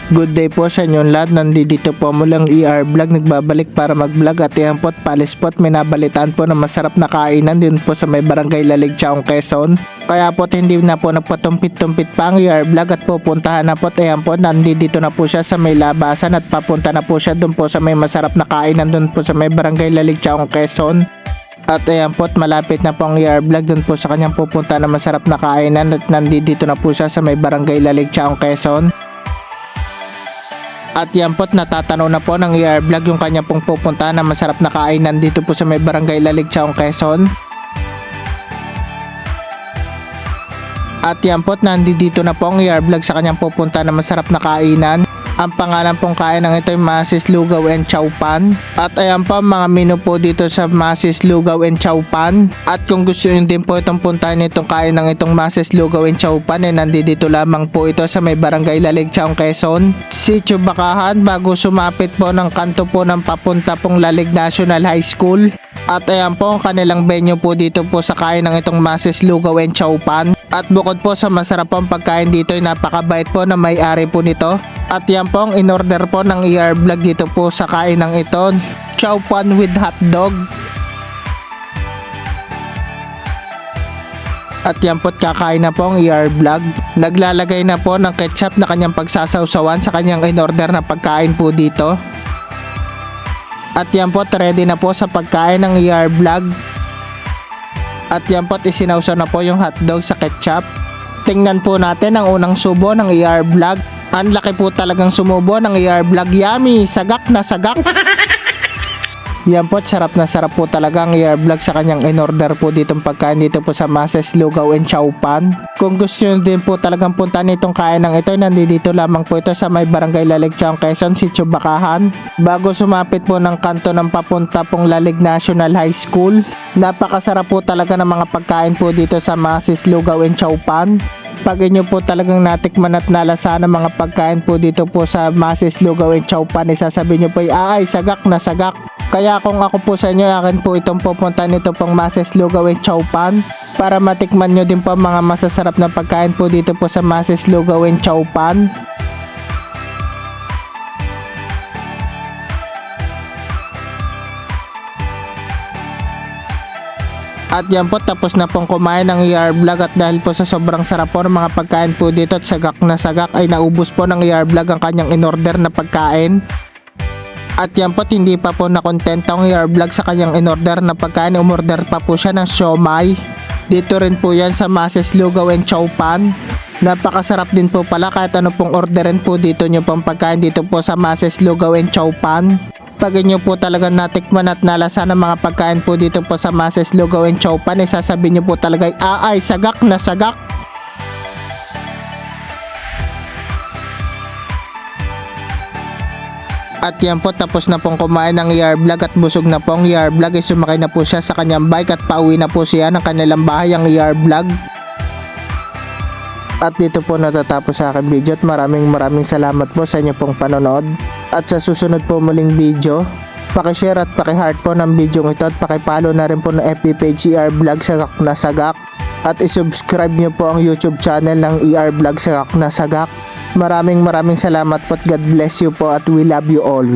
Good day po sa inyo lahat, nandito po mulang ER Vlog, nagbabalik para mag-vlog at yan po at palispot, may nabalitaan po na masarap na kainan din po sa may barangay Lalig, Chaong, Quezon. Kaya po hindi na po nagpatumpit-tumpit pa ang ER Vlog at pupuntahan na po at ayan po, nandito na po siya sa may labasan at papunta na po siya dun po sa may masarap na kainan dun po sa may barangay Lalig, Chaong, Quezon. At ayan po, at malapit na po ang ER Vlog dun po sa kanyang pupunta na masarap na kainan at nandito na po siya sa may barangay Lalig, Chaong, Quezon. At yan po't natatanaw na po ng ER Vlog yung kanya pong pupunta na masarap na kainan dito po sa may barangay Lalig, Chaong, Quezon. At yan po't nandito na po ang ER Vlog sa kanyang pupunta na masarap na kainan. Ang pangalan pong kainan ito ay Masis Lugaw and Chow Pan. At ayan pa mga menu po dito sa Masis Lugaw and Chow Pan. At kung gusto nyo din po itong puntahan itong kainan itong Masis Lugaw and Chow Pan, nandito lamang po ito sa may barangay Lalig, Chaong, Quezon. Sitio Bakahan, bago sumapit po ng kanto po ng papunta pong Lalig National High School. At ayan po ang kanilang venue po dito po sa kainan itong Masis Lugaw and Chow Pan. At bukod po sa masarap pong pagkain dito ay napakabait po na may-ari po nito. At yan po ang in-order po ng ER Vlog dito po sa kainang ito, Chow Pan with hotdog. At yan po't kakain na po ang ER Vlog. Naglalagay na po ng ketchup na kanyang pagsasawsawan sa kanyang in-order na pagkain po dito. At yan po't ready na po sa pagkain ng ER Vlog. At yan po't isinawsaw na po yung hotdog sa ketchup. Tingnan po natin ang unang subo ng ER Vlog. Ang laki po talagang sumubo ng ER Vlog. Yummy! Sagak na sagak! Yan po, sarap na sarap po talaga ang ER Vlog sa kanyang in-order po ditong pagkain dito po sa Masis Lugaw and Chow Pan. Kung gusto nyo din po talagang puntahan itong kainang ito, nandito lamang po ito sa may barangay Lalig, Chaong, Quezon, Sitio Bakahan. Bago sumapit po ng kanto ng papunta pong Lalig National High School. Napakasarap po talaga ng mga pagkain po dito sa Masis Lugaw and Chow Pan. Pag inyo po talagang natikman at nalasahan ng mga pagkain po dito po sa Masis Lugaw and Chow Pan, isasabihin nyo po ay sagak na sagak. Kaya kung ako po sa inyo, akin po itong pupunta nito pong Masis Lugaw and Chow Pan para matikman nyo din po mga masasarap na pagkain po dito po sa Masis Lugaw and Chow Pan. At yan po, tapos na pong kumain ng ER Vlog at dahil po sa sobrang sarap po ng mga pagkain po dito at sagak na sagak ay naubos po ng ER Vlog ang kanyang in-order na pagkain. At yan po, hindi pa po nakontento ang ER Vlog sa kanyang in-order na pagkain, umorder pa po siya ng siomai. Dito rin po yan sa Masis Lugaw and Chow Pan. Napakasarap din po pala kahit ano pong orderin po dito nyo pong pagkain dito po sa Masis Lugaw and Chow Pan. Pag inyo po talaga natikman at nalasa ng mga pagkain po dito po sa Masis Lugaw and Chow Pan, isasabihin nyo po talaga ay sagak na sagak. At yan po, tapos na pong kumain ng ER Vlog at busog na po ang ER Vlog, ay sumakay na po siya sa kanyang bike at pauwi na po siya ng kanilang bahay ang ER Vlog. At dito po natatapos sa aking video at maraming salamat po sa inyo pong panonood. At sa susunod po muling video, pakishare at pakiheart po ng video ito at pakipollow na rin po ng FB page ER Vlog Sagak na Sagak. At isubscribe nyo po ang YouTube channel ng ER Vlog Sagak na Sagak. Maraming salamat po at God bless you po at we love you all.